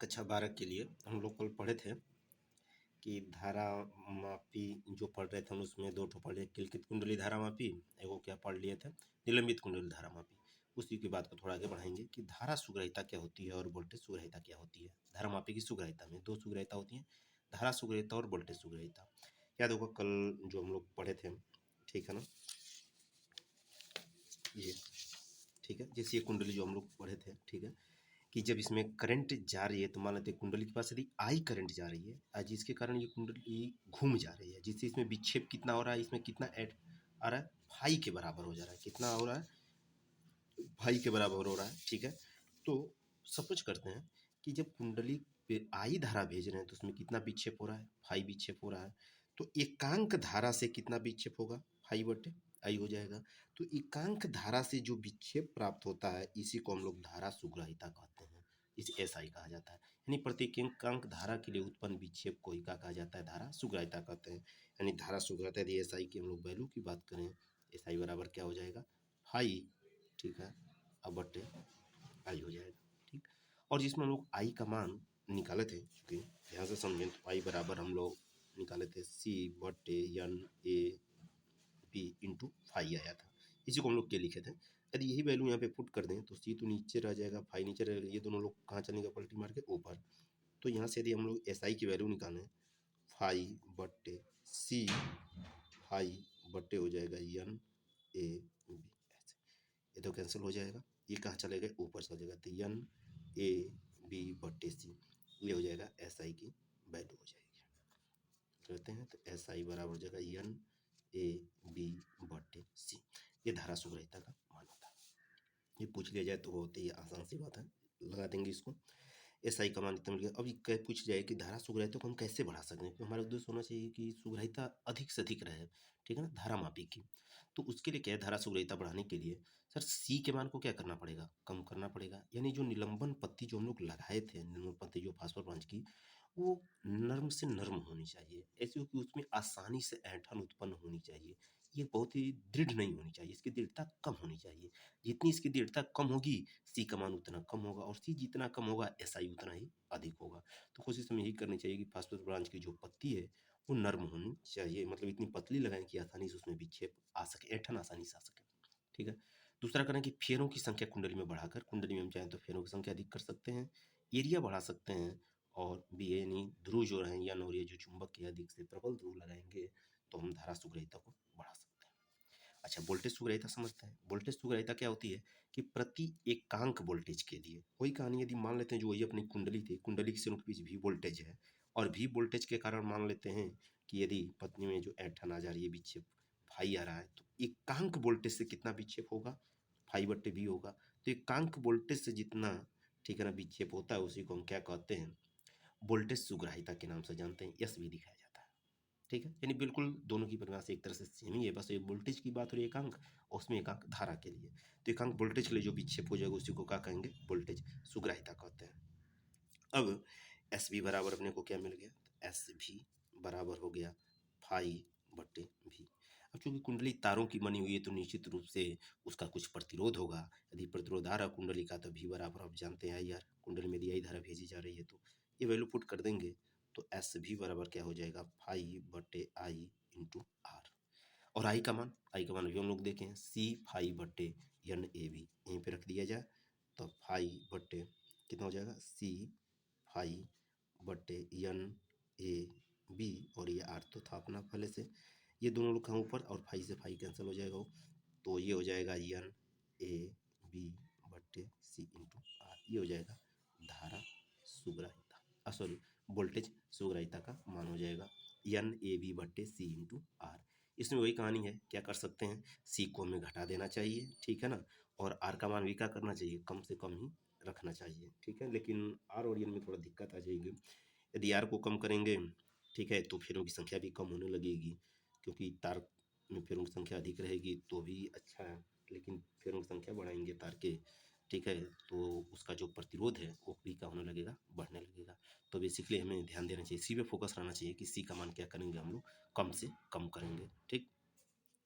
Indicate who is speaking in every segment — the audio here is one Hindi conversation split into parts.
Speaker 1: कक्षा 12 के लिए हम लोग कल पढ़े थे कि धारा मापी जो पढ़ रहे थे हम उसमें दो ठो पढ़े, किलकित कुंडली धारा मापी, एगो क्या पढ़ लिए थे निलंबित कुंडली धारा मापी। उसी की बात को थोड़ा आगे बढ़ाएंगे कि धारा सुग्रहिता क्या होती है और वोल्टेज सुग्रहिता क्या होती है। धारा मापी की सुग्रहिता में दो सुग्रहिता होती है, धारा सुग्रहिता और वोल्टेज सुग्रहिता। याद होगा कल जो हम लोग पढ़े थे, ठीक है ना, ये ठीक है, जैसे ये कुंडली जो हम लोग पढ़े थे, ठीक है, कि जब इसमें करंट जा रही है तो मान लेते हैं कुंडली के पास यदि आई करंट जा रही है और जिसके कारण ये कुंडली घूम जा रही है, जिससे इसमें विक्षेप कितना हो रहा है, इसमें कितना ऐड आ रहा है, फाई के बराबर हो जा रहा है। कितना हो रहा है, फाई के बराबर हो रहा है। ठीक है, तो सपोज करते हैं कि जब कुंडली पे आई धारा भेज रहे हैं तो उसमें कितना विक्षेप हो रहा है, फाई विक्षेप हो रहा है। तो एकांक धारा से कितना विक्षेप होगा, फाई बटे आई हो जाएगा। तो एकांक धारा से जो विक्षेप प्राप्त होता है इसी को हम लोग धारा सुग्राहिता कहते हैं, इसे एसआई कहा जाता है। यानी प्रत्येक एकांक धारा के लिए उत्पन्न विक्षेप को ही क्या कहा जाता है, धारा सुग्राहिता कहते हैं। यानी धारा सुग्राहिता यदि एसआई की हम लोग वैल्यू की बात करें, एसआई बराबर क्या हो जाएगा, फाई, ठीक है, अब बटे आई हो जाएगा। ठीक, और जिसमें हम लोग आई का मान निकाले थे, चूँकि ध्यान से समझें तो आई बराबर हम लोग निकाले थे सी बटे n a b into phi आया था। इसी को हम लोग के लिखे थे। यदि यही वैल्यू यहाँ पे पुट कर दें तो सी तो नीचे रह जाएगा, फाई नीचे रहेगा, ये दोनों लोग कहाँ चलेंगे, पलटी मार के ऊपर। तो यहाँ से यदि हम लोग एस आई की वैल्यू निकालें, फाई बटे सी, फाई बटे हो जाएगा एन ए बी, ऐसे ये तो कैंसिल हो जाएगा, ये कहाँ चलेगा, ऊपर चला जाएगा। तो एन ए बी बटे सी, ये हो जाएगा एस आई की वैल्यू हो जाएगी। करते हैं तो एस आई बराबर हो जाएगा एन ए बी बटे सी। ये धारा सुग्रहिता का मान होता है। ये पूछ लिया जाए तो बहुत ही आसान सी बात है, लगा देंगे इसको। एस आई का मान इतना मिल गया। अब ये पूछ जाए कि धारा सुग्रहिता को हम कैसे बढ़ा सकते हैं, तो हमारा उद्देश्य होना चाहिए कि सुग्रहिता अधिक से अधिक रहे, ठीक है ना, धारा मापी की। तो उसके लिए क्या है, धारा सुग्रहिता बढ़ाने के लिए सर सी के मान को क्या करना पड़ेगा, कम करना पड़ेगा। यानी जो निलंबन पत्ती जो हम लोग लगाए थे, निलंबन पत्ती जो फास्फोर ब्रांच की, वो नर्म से नर्म होनी चाहिए, ऐसी हो कि उसमें आसानी से ऐंठन उत्पन्न होनी चाहिए। ये बहुत ही दृढ़ नहीं होनी चाहिए, इसकी दृढ़ता कम होनी चाहिए। जितनी इसकी दृढ़ता कम होगी सी का मान उतना कम होगा, और सी जितना कम होगा एस आई उतना ही अधिक होगा। तो कोशिश हमें यही करनी चाहिए कि फास्फोरस ब्रांच की जो पत्ती है वो नर्म होनी चाहिए, मतलब इतनी पतली लगाएं कि आसानी से उसमें विक्षेप आ सके, ऐंठन आसानी से आ सके। ठीक है, दूसरा करें कि फेरों की संख्या कुंडली में बढ़ाकर, कुंडली में हम चाहें तो फेरों की संख्या अधिक कर सकते हैं, एरिया बढ़ा सकते हैं, और बी यानी ध्रुव जो रहें या नौरिया जो चुंबक के अधिक से प्रबल ध्रुव लगाएंगे तो हम धारा सुग्रहिता को बढ़ा सकते हैं। अच्छा, वोल्टेज सुग्रहिता समझते हैं। वोल्टेज सुग्रहिता क्या होती है कि प्रति एकांक वोल्टेज के लिए, वही कहानी यदि मान लेते हैं जो वही अपनी कुंडली थी, कुंडली के सिरों के बीच भी वोल्टेज है, और भी वोल्टेज के कारण मान लेते हैं कि यदि पत्नी में जो ऐंठन आ जा रही है, विक्षेप फाई आ रहा है, तो एकांक वोल्टेज से कितना विक्षेप होगा, फाई बट्टे भी होगा। तो एकांक वोल्टेज से जितना, ठीक है ना, विक्षेप होता है उसी को हम क्या कहते हैं, वोल्टेज सुग्राहिता के नाम से जानते हैं, यस भी दिखाया जाता है। ठीक है, यानी बिल्कुल दोनों की परिभाषा एक तरह से सेम ही है, बस एक वोल्टेज की बात हो रही है एकांक, और उसमें एकांक धारा के लिए। तो एकांक वोल्टेज के लिए जो विक्षेप हो जाएगा उसी को क्या कहेंगे, वोल्टेज सुग्राहिता कहते हैं। अब एस भी बराबर अपने को क्या मिल गया, तो एस भी बराबर हो गया फाई बट्टे भी। अब चूंकि कुंडली तारों की बनी हुई है तो निश्चित रूप से उसका कुछ प्रतिरोध होगा। यदि प्रतिरोध आ रहा कुंडली का तो भी बराबर आप जानते हैं यार, कुंडली में यदि आई धारा भेजी जा रही है तो ये वैल्यू पुट कर देंगे तो एस भी बराबर क्या हो जाएगा, फाई बटे आई इंटू आर। और आई का मान, आई का मान भी हम लोग देखें, सी फाई बटे एन ए बी, यहीं पे रख दिया जाए तो फाई बटे कितना हो जाएगा, सी फाई बटे एन ए बी, और ये आर तो था अपना पहले से, ये दोनों लोग कहाँ ऊपर, और फाई से फाई कैंसिल हो जाएगा, तो ये हो जाएगा एन ए बी बटे सी इंटू आर। ये हो जाएगा धारा सुग्राहिता, सॉरी वोल्टेज सुग्राहिता का मान हो जाएगा एन ए बी बट्टे सी इंटू आर। इसमें वही कहानी है, क्या कर सकते हैं, सी को हमें घटा देना चाहिए, ठीक है ना, और आर का मान भी क्या करना चाहिए, कम से कम ही रखना चाहिए। ठीक है, लेकिन आर और एन में थोड़ा दिक्कत आ जाएगी। यदि आर को कम करेंगे, ठीक है, तो फेरों की संख्या भी कम होने लगेगी, क्योंकि तार में फेरों की संख्या अधिक रहेगी तो भी अच्छा है, लेकिन फेरों की संख्या बढ़ाएंगे तार के, ठीक है, तो उसका जो प्रतिरोध है वो भी क्या होने लगेगा, बढ़ने लगेगा। तो बेसिकली हमें ध्यान देना चाहिए, सी पे फोकस रहना चाहिए कि सी का मान क्या करेंगे हम लोग, कम से कम करेंगे। ठीक,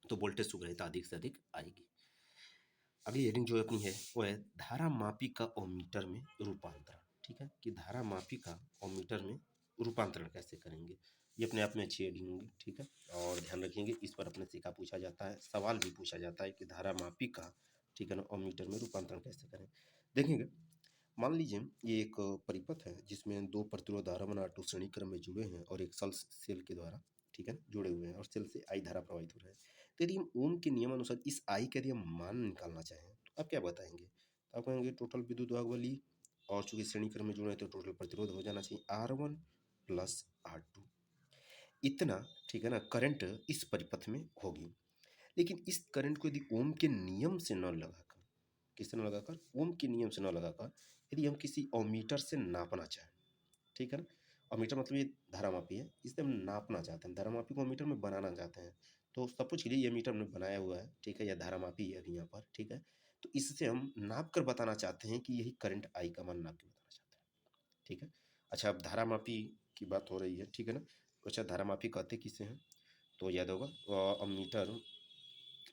Speaker 1: तो वोल्टेज सुग्रहिता अधिक से अधिक आएगी। अगली हेडिंग जो अपनी है वो है धारा मापी का ओमीटर में रूपांतरण। ठीक है, कि धारा मापी का ओमीटर में रूपांतरण कैसे करेंगे। ये अपने आप में अच्छी हेडिंग होंगी, ठीक है। और ध्यान रखेंगे इस पर अपने से क्या पूछा जाता है, सवाल भी पूछा जाता है कि धारा मापी का, ठीक है ना, ओमीटर में रूपांतरण कैसे करें। देखेंगे, मान लीजिए ये एक परिपथ है जिसमें दो प्रतिरोध R1 R2 श्रेणी क्रम में जुड़े हैं और एक सेल के द्वारा, ठीक है, जुड़े हुए हैं और सेल से आई धारा प्रवाहित हो रहा है। तो यदि हम ओम के नियमानुसार इस आई का यदि हम मान निकालना चाहें तो आप क्या बताएंगे। तो आप कहेंगे टोटल विद्युत वाहक, और चूंकि श्रेणी क्रम में जुड़े हैं तो टोटल प्रतिरोध हो जाना चाहिए R1 प्लस R2, इतना, ठीक है ना, करंट इस परिपथ में होगी। लेकिन इस करंट को यदि ओम के नियम से न लगाकर, किससे न लगाकर, ओम के नियम से न लगाकर यदि हम किसी ओमीटर से नापना चाहें, ठीक है ना, ओमीटर मतलब ये धारामापी है, इसे हम नापना चाहते हैं, धारामापी को ओमीटर में बनाना चाहते हैं। तो सपोज करिए ये मीटर हमने बनाया हुआ है, ठीक है, या धारामापी है अभी यहाँ पर, ठीक है। तो इससे हम नाप कर बताना चाहते हैं कि यही करंट आई का मान नाप के बताना चाहते हैं, ठीक है। अच्छा, अब धारामापी की बात हो रही है, ठीक है ना। अच्छा, धारामापी कहते किसे हैं, तो याद होगा अमीटर,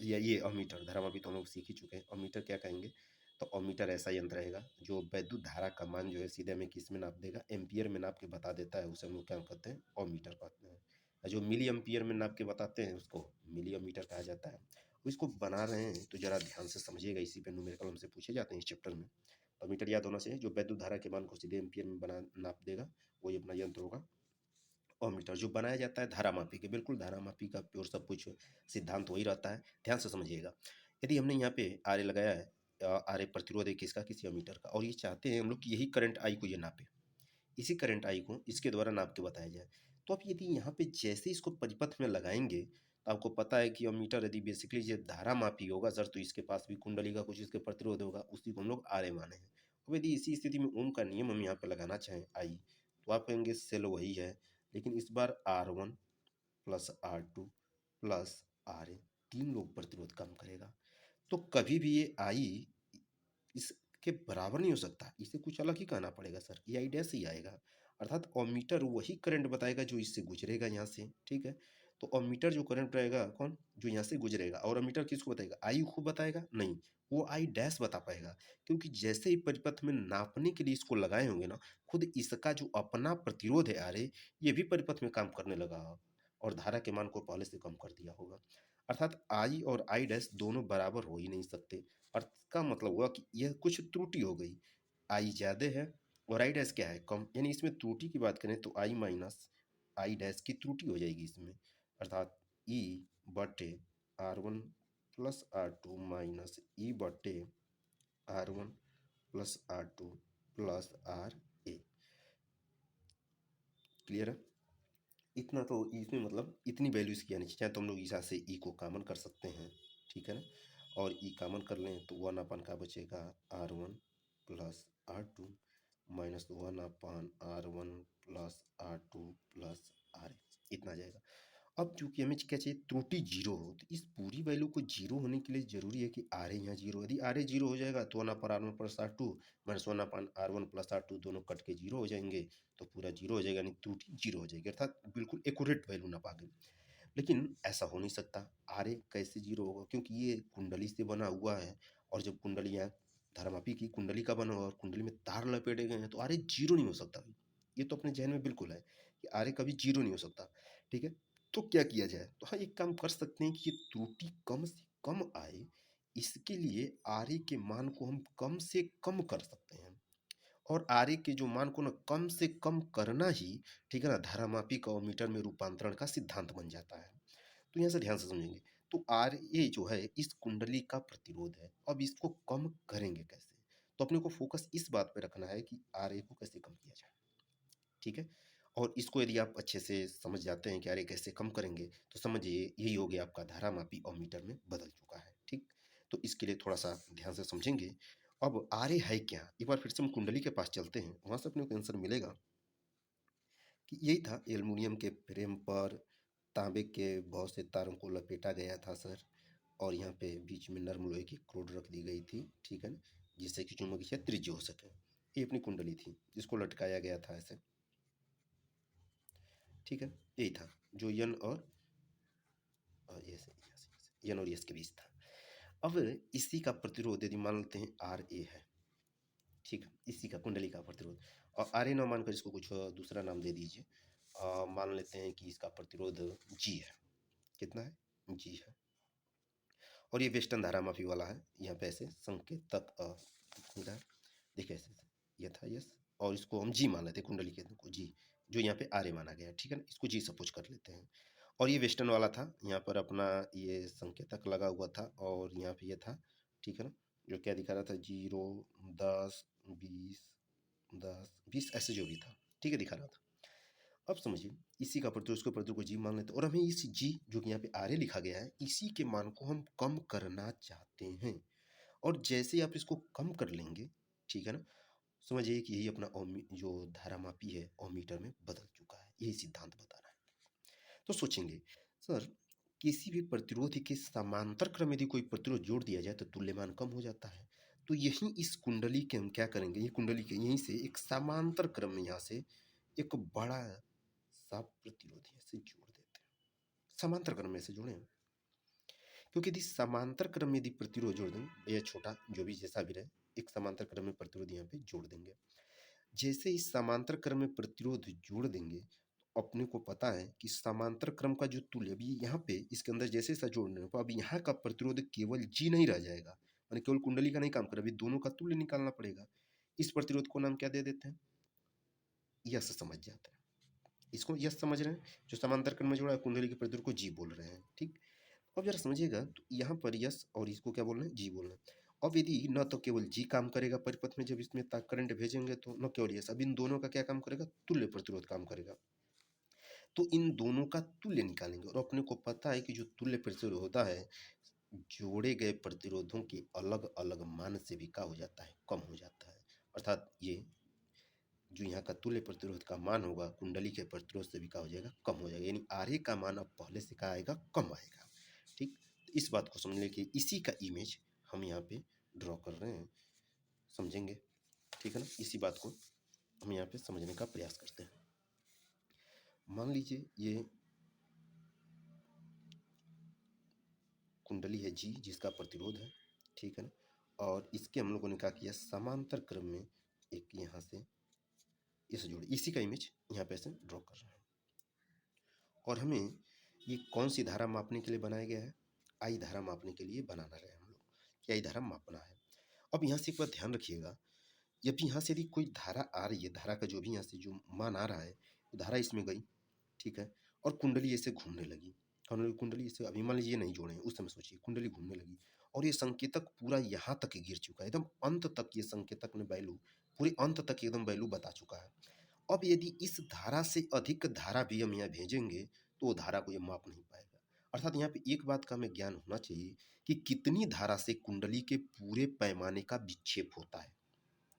Speaker 1: या ये अमीटर, धारामापी तो हम लोग सीख ही चुके हैं। अमीटर क्या कहेंगे, तो अमीटर ऐसा यंत्र रहेगा जो वैद्युत धारा का मान जो है सीधे हमें किस में नाप देगा, एम्पियर में नाप के बता देता है, उसे हम लोग क्या कहते हैं, अमीटर कहते हैं। और जो मिली एम्पियर में नाप के बताते हैं उसको मिली अमीटर कहा जाता है। इसको बना रहे हैं तो जरा ध्यान से समझिएगा, इसी पे न्यूमेरिकल हमसे पूछे जाते हैं इस चैप्टर में। अमीटर याद होना चाहिए, जो वैद्युत धारा के मान को सीधे एम्पियर में बना नाप देगा, वही अपना यंत्र होगा ओमीटर, जो बनाया जाता है धारामापी के। बिल्कुल धारामापी का प्योर सब कुछ सिद्धांत वही रहता है, ध्यान से समझिएगा। यदि हमने यहाँ पे आर ए लगाया है, आर ए प्रतिरोध है किसका, किसी अमीटर का, और ये चाहते हैं हम लोग कि यही करंट आई को ये नापे, इसी करंट आई को इसके द्वारा नाप के बताया जाए। तो आप यदि यहाँ पे जैसे इसको परिपथ में लगाएंगे तो आपको पता है कि अमीटर यदि बेसिकली ये धारा मापी होगा सर, तो इसके पास भी कुंडली का कुछ इसके प्रतिरोध होगा, उसी को हम लोग आर ए माने हैं। अब यदि इसी स्थिति में ओम का नियम हम यहाँ पे लगाना चाहें आई, तो आप कहेंगे सेल वही है, लेकिन इस बार R1 plus R2 plus RA, तीन लोग प्रतिरोध कम करेगा। तो कभी भी ये आई इसके बराबर नहीं हो सकता, इसे कुछ अलग ही कहना पड़ेगा सर, ये आई डैश ही आएगा। अर्थात ओमीटर वही करंट बताएगा जो इससे गुजरेगा यहाँ से, ठीक है। तो ओमीटर जो करंट रहेगा कौन, जो यहाँ से गुजरेगा, और ओमीटर किसको बताएगा, आई को बताएगा नहीं, वो आई डैश बता पाएगा। क्योंकि जैसे ही परिपथ में नापने के लिए इसको लगाए होंगे ना, खुद इसका जो अपना प्रतिरोध है आरे, ये भी परिपथ में काम करने लगा और धारा के मान को पहले से कम कर दिया होगा। अर्थात आई और आई डैश दोनों बराबर हो ही नहीं सकते। अर्थ का मतलब हुआ कि यह कुछ त्रुटि हो गई, आई ज़्यादा है और आई डैश क्या है, कम, यानी इसमें त्रुटि की बात करें तो आई माइनस आई डैश की त्रुटि हो जाएगी इसमें। अर्थात ई बटे R1 प्लस R2 माइनस ई बटे R1 plus R2 plus RA। Clear है, इतना तो इसमें मतलब इतनी वैल्यू इसकी आनी चाहिए, चाहे तो हम लोग इस से ई को कॉमन कर सकते हैं, ठीक है ना। और ई कॉमन कर लें तो 1 अपन का बचेगा R1 प्लस R2 माइनस 1 अपन R1 plus R2 plus RA, इतना आ जाएगा। अब चूंकि हमें क्या चाहिए, त्रुटि जीरो हो, तो इस पूरी वैल्यू को जीरो होने के लिए जरूरी है कि आर ए यहाँ जीरो, यदि आर ए जीरो हो जाएगा तो 1/R1 plus R2 minus 1/R1 plus R2 दोनों कट के जीरो हो जाएंगे, तो पूरा जीरो हो जाएगा, यानी त्रुटि जीरो हो जाएगी, अर्थात बिल्कुल एक्यूरेट वैल्यू ना पा गई। लेकिन ऐसा हो नहीं सकता, आर ए कैसे जीरो होगा, क्योंकि ये कुंडली से बना हुआ है, और जब कुंडली यहाँ धारामापी की कुंडली का बना हुआ और कुंडली में तार लपेटे गए हैं, तो आर ए जीरो नहीं हो सकता। ये तो अपने जहन में बिल्कुल है कि आर ए कभी जीरो नहीं हो सकता, ठीक है। तो क्या किया जाए, तो हाँ एक काम कर सकते हैं कि ये त्रुटि कम से कम आए, इसके लिए आर ए के मान को हम कम से कम कर सकते हैं, और आर ए के जो मान को ना कम से कम करना ही, ठीक है ना, धारामापी का ओमीटर में रूपांतरण का सिद्धांत बन जाता है। तो यहाँ से ध्यान से समझेंगे, तो आर ए जो है इस कुंडली का प्रतिरोध है, अब इसको कम करेंगे कैसे, तो अपने को फोकस इस बात पे रखना है कि आर ए को कैसे कम किया जाए, ठीक है। और इसको यदि आप अच्छे से समझ जाते हैं कि अरे कैसे कम करेंगे, तो समझिए यही हो गया आपका धारामापी ओमीटर में बदल चुका है, ठीक। तो इसके लिए थोड़ा सा ध्यान से समझेंगे। अब आर ए है क्या, एक बार फिर से हम कुंडली के पास चलते हैं, वहां से अपने को आंसर मिलेगा कि यही था, एल्युमिनियम के फ्रेम पर तांबे के बहुत से तारों को लपेटा गया था सर, और यहाँ पे बीच में नर्म लोहे की क्रोड रख दी गई थी, ठीक है ना, जिससे कि चुंबकीय त्रिज्य हो सके। ये अपनी कुंडली थी जिसको लटकाया गया था ऐसे, ठीक है। यही था जो यन और यन और यस के बीच था। अब इसी का प्रतिरोध यदि मान लेते हैं आर ए है, ठीक है, इसी का कुंडली का प्रतिरोध। और आर ए नौ मानकर इसको कुछ दूसरा नाम दे दीजिए। मान लेते हैं कि इसका प्रतिरोध जी है। कितना है? जी है। और ये वेस्टर्न धारा माफी वाला है, यहाँ पे ऐसे संकेतक मिला है, देखिए ऐसे ऐसे, ये था यस, और इसको हम जी मान लेते हैं, कुंडली के को जी, जो यहाँ पे आर ए माना गया है, ठीक है ना, इसको जी सपोज कर लेते हैं। और ये वेस्टर्न वाला था, यहाँ पर अपना ये संकेतक लगा हुआ था, और यहाँ पे ये था, ठीक है ना, जो क्या दिखा रहा था, 0, 10, 20, 10, 20 ऐसे जो भी था, ठीक है, दिखा रहा था। अब समझिए, इसी का प्रतिरोध, उसको प्रतिरोध को जी मान लेते हैं, और हमें इस जी जो कि यहाँ पे आर ए लिखा गया है, इसी के मान को हम कम करना चाहते हैं। और जैसे ही आप इसको कम कर लेंगे, ठीक है ना, समझिए कि यही अपना जो धारामापी है ओमीटर में बदल चुका है, यही सिद्धांत बता रहा है। तो सोचेंगे, सर किसी भी प्रतिरोध के समांतर क्रम में यदि कोई प्रतिरोध जोड़ दिया जाए तो तुल्यमान कम हो जाता है। तो यही इस कुंडली के हम क्या करेंगे, ये कुंडली के यहीं से एक समांतर क्रम में यहाँ से एक बड़ा सा प्रतिरोध यहाँ से जोड़ देते हैं, समांतर क्रम में से जोड़े, क्योंकि यदि समांतर क्रम में यदि प्रतिरोध जोड़ देंगे, यह छोटा जो भी जैसा भी रहे, एक समांतर क्रम में प्रतिरोध यहाँ पे जोड़ देंगे। जैसे इस समांतर क्रम में प्रतिरोध जोड़ देंगे, तो अपने को पता है कि समांतर क्रम का जो तुल्य, अभी यहाँ पे इसके अंदर जैसे सा जोड़ने पर अब यहाँ का प्रतिरोध केवल जी नहीं रह जाएगा, माने केवल कुंडली का नहीं काम कर, अभी दोनों का तुल्य निकालना पड़ेगा। इस प्रतिरोध को नाम क्या दे देते हैं, यस समझ जाते हैं, इसको यस समझ रहे हैं, जो समांतर क्रम में जोड़ा है कुंडली के प्रतिरोध को जी बोल रहे हैं, ठीक। अब जरा समझिएगा, तो यहाँ पर यस और इसको क्या बोल रहे हैं, जी बोल रहे हैं। अब यदि न तो केवल जी काम करेगा परिपथ में, जब इसमें करंट भेजेंगे, तो न केवल यस, अब इन दोनों का क्या काम करेगा, तुल्य प्रतिरोध काम करेगा। तो इन दोनों का तुल्य निकालेंगे, और अपने को पता है कि जो तुल्य प्रतिरोध होता है, जोड़े गए प्रतिरोधों के अलग अलग मान से भी क्या हो जाता है, कम हो जाता है। अर्थात ये जो यहाँ का तुल्य प्रतिरोध का मान होगा, कुंडली के प्रतिरोध से भी क्या हो जाएगा, कम हो जाएगा, यानी आर ए का मान अब पहले से क्या आएगा, कम आएगा, ठीक। तो इस बात को समझ लें कि इसी का इमेज हम यहाँ पे ड्रॉ कर रहे हैं, समझेंगे, ठीक है ना, इसी बात को हम यहाँ पे समझने का प्रयास करते हैं। मान लीजिए ये कुंडली है जी, जिसका प्रतिरोध है, ठीक है ना, और इसके हम लोगों ने क्या किया, समांतर क्रम में एक यहाँ से इस जोड़े, इसी का इमेज यहाँ पे ऐसे ड्रॉ कर रहे हैं। और हमें ये कौन सी धारा मापने के लिए बनाया गया है, आई धारा मापने के लिए बनाना रहे हम लोग, कि आई धारा मापना है। अब यहाँ से एक बात ध्यान रखिएगा, जब भी यहाँ से यदि कोई धारा आ रही है, धारा का जो भी यहाँ से जो मान आ रहा है, तो धारा इसमें गई, ठीक है, और कुंडली ऐसे घूमने लगी, और कुंडली ऐसे, अभी मान लीजिए नहीं जोड़े हैं, उस समय सोचिए कुंडली घूमने लगी, और ये संकेतक पूरा यहाँ तक गिर चुका है, एकदम अंत तक ये संकेतक ने वैल्यू, पूरे अंत तक एकदम वैल्यू बता चुका है। अब यदि इस धारा से अधिक धारा भी हम यहाँ भेजेंगे, तो वो धारा को ये माप नहीं पाएगा। अर्थात यहाँ पे एक बात का हमें ज्ञान होना चाहिए कि कितनी धारा से कुंडली के पूरे पैमाने का विक्षेप होता है।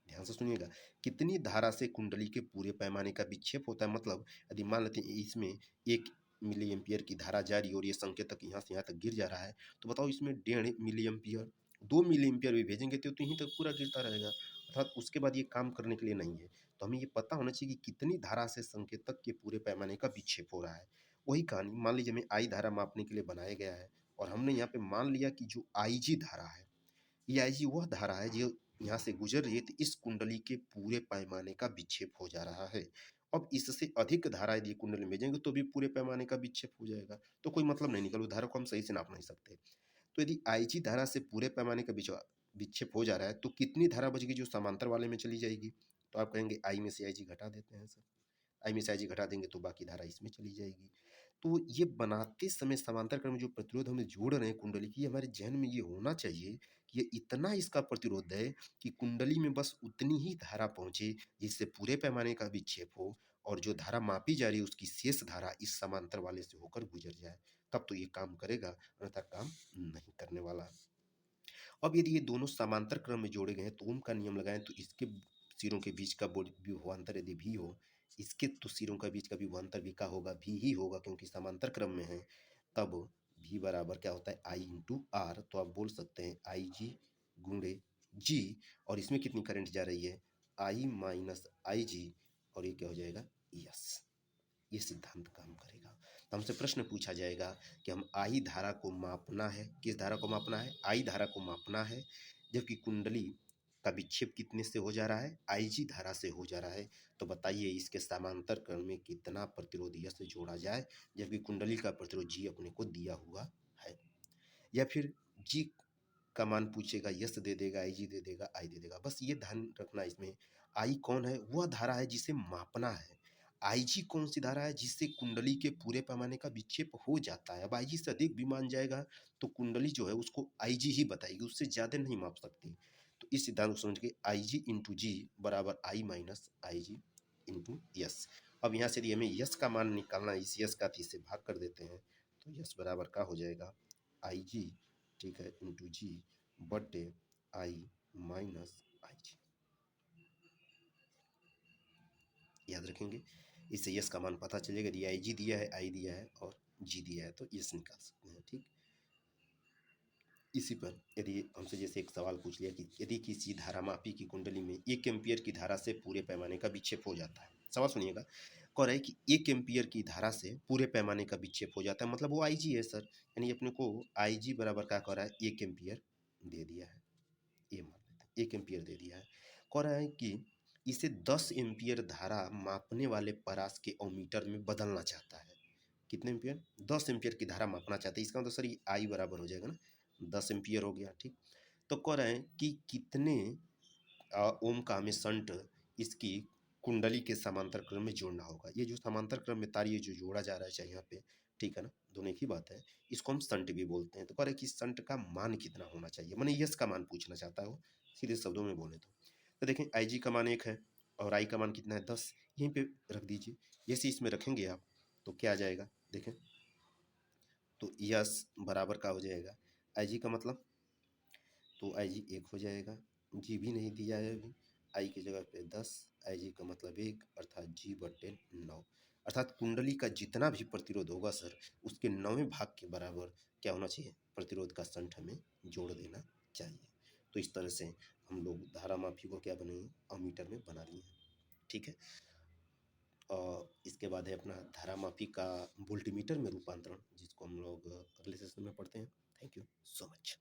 Speaker 1: ध्यान से सुनिएगा, कितनी धारा से कुंडली के पूरे पैमाने का विक्षेप होता है, मतलब यदि मान लेते हैं इसमें 1 मिली एम्पियर की धारा जा रही है, और ये संकेतक यहाँ से यहाँ तक गिर जा रहा है, तो बताओ इसमें 1.5 मिली एम्पियर, 2 मिली एम्पियर भी भेजेंगे तो यहीं तक पूरा गिरता रहेगा, अर्थात उसके बाद ये काम करने के लिए नहीं है। तो हमें ये पता होना चाहिए कि कितनी धारा से संकेतक के पूरे पैमाने का विक्षेप हो रहा है। वही कहानी, मान लीजिए हमें आई धारा मापने के लिए बनाया गया है, और हमने यहाँ पे मान लिया कि जो आई जी धारा है, ये आई जी वह धारा है जो यहाँ से गुजर रही है, तो इस कुंडली के पूरे पैमाने का विक्षेप हो जा रहा है। अब इससे अधिक धारा यदि कुंडली में भेजेंगे तो भी पूरे पैमाने का विक्षेप हो जाएगा, तो कोई मतलब नहीं निकल, धारा को हम सही से नाप नहीं सकते। तो यदि आई जी धारा से पूरे पैमाने का विक्षेप हो जा रहा है, तो कितनी धारा बचेगी जो समांतर वाले में चली जाएगी, तो आप कहेंगे आई में से आई जी घटा देते हैं सर, आई में से आई जी घटा देंगे तो बाकी धारा इसमें चली जाएगी। तो ये बनाते समय समांतर क्रम में जो प्रतिरोध हम जोड़ रहे हैं कुंडली की, हमारे जहन में ये होना चाहिए कि ये इतना इसका प्रतिरोध है कि कुंडली में बस उतनी ही धारा पहुंचे जिससे पूरे पैमाने का विक्षेप हो, और जो धारा मापी जा रही है उसकी शेष धारा इस समांतर वाले से होकर गुजर जाए, तब तो ये काम करेगा, अन्यथा काम नहीं करने वाला। अब यदि ये दोनों समांतर क्रम में जोड़े गए हैं, तो ओम का नियम लगाएं, तो इसके सिरों के बीच का विभवांतर यदि भी हो, इसके तो सिरों का बीच का विभवांतर भी का होगा, भी ही होगा, क्योंकि समांतर क्रम में है। तब भी बराबर क्या होता है, आई इंटू आर, तो आप बोल सकते हैं आई जी गुणे जी, और इसमें कितनी करंट जा रही है, आई माइनस आई जी, और ये क्या हो जाएगा, यस, ये सिद्धांत काम करेगा। तो हमसे प्रश्न पूछा जाएगा कि हम आई धारा को मापना है, किस धारा को मापना है, आई धारा को मापना है, जबकि कुंडली का विक्षेप कितने से हो जा रहा है, IG धारा से हो जा रहा है। तो बताइए इसके समांतर क्रम में कितना प्रतिरोध यस से जोड़ा जाए, जबकि कुंडली का प्रतिरोध जी अपने को दिया हुआ है। या फिर जी का मान पूछेगा, यस दे देगा, IG दे देगा, आई दे देगा। बस ये ध्यान रखना इसमें, आई कौन है, वह धारा है जिसे मापना है। IG कौन सी धारा है, जिससे कुंडली के पूरे पैमाने का विक्षेप हो जाता है। अब IG से अधिक भी मान जाएगा तो कुंडली जो है उसको IG ही बताएगी, उससे ज़्यादा नहीं माप सकती। तो इस सिद्धांत को समझ के IG इंटू जी बराबर आई माइनस IG इंटू यस। अब यहाँ से यदि हमें यस का मान निकालना है, इस यस का तो इससे भाग कर देते हैं, तो यस बराबर क्या हो जाएगा, IG, ठीक है, इंटू जी बटे आई माइनस IG। याद रखेंगे, इससे यस का मान पता चलेगा। यदि IG दिया है, आई दिया है और जी दिया है तो यस निकाल सकते हैं। ठीक, इसी पर यदि हमसे जैसे एक सवाल पूछ लिया कि यदि किसी धारामापी की कुंडली में 1 एम्पीयर की धारा से पूरे पैमाने का विक्षेप हो जाता है। सवाल सुनिएगा, कह रहा है कि 1 एम्पीयर की धारा से पूरे पैमाने का विक्षेप हो जाता है, मतलब वो IG है सर। यानी अपने को IG बराबर क्या कह रहा है, 1 एम्पीयर दे दिया है, ये मान लेते हैं 1 एम्पीयर दे दिया है। कह रहा है कि इसे 10 एम्पीयर धारा मापने वाले परास के ओमीटर में बदलना चाहता है। कितने एम्पीयर, 10 एम्पीयर की धारा मापना चाहते हैं। इसका मतलब सर ये आई बराबर हो जाएगा ना, 10 एम्पीयर हो गया। ठीक, तो कह रहे हैं कि कितने ओम का हमें संट इसकी कुंडली के समांतर क्रम में जोड़ना होगा। ये जो समांतर क्रम में तार ये जो जोड़ा जा रहा है चाहे यहाँ पे, ठीक है ना, दोनों एक ही बात है। इसको हम संट भी बोलते हैं। तो कह रहे हैं कि संट का मान कितना होना चाहिए, मैंने यस का मान पूछना चाहता है वो, सीधे शब्दों में बोले तो देखें आई जी का मान 1 है और आई का मान कितना है 10, यहीं पे रख दीजिए। जैसे इसमें रखेंगे आप तो क्या आ जाएगा, देखें तो यस बराबर का हो जाएगा आई जी का मतलब, तो आई जी 1 हो जाएगा। जी भी नहीं दिया है अभी, आई की जगह पे 10, आई जी का मतलब 1 अर्थात जी बटे 9। अर्थात कुंडली का जितना भी प्रतिरोध होगा सर, उसके 9वें भाग के बराबर क्या होना चाहिए, प्रतिरोध का संठ हमें जोड़ देना चाहिए। तो इस तरह से हम लोग धारा मापी को क्या बनेंगे, अमीटर में बना लिए हैं। ठीक है, और इसके बाद है अपना धारा मापी का वोल्टमीटर में रूपांतरण, जिसको हम लोग अगले सेशन में पढ़ते हैं। Thank you so much.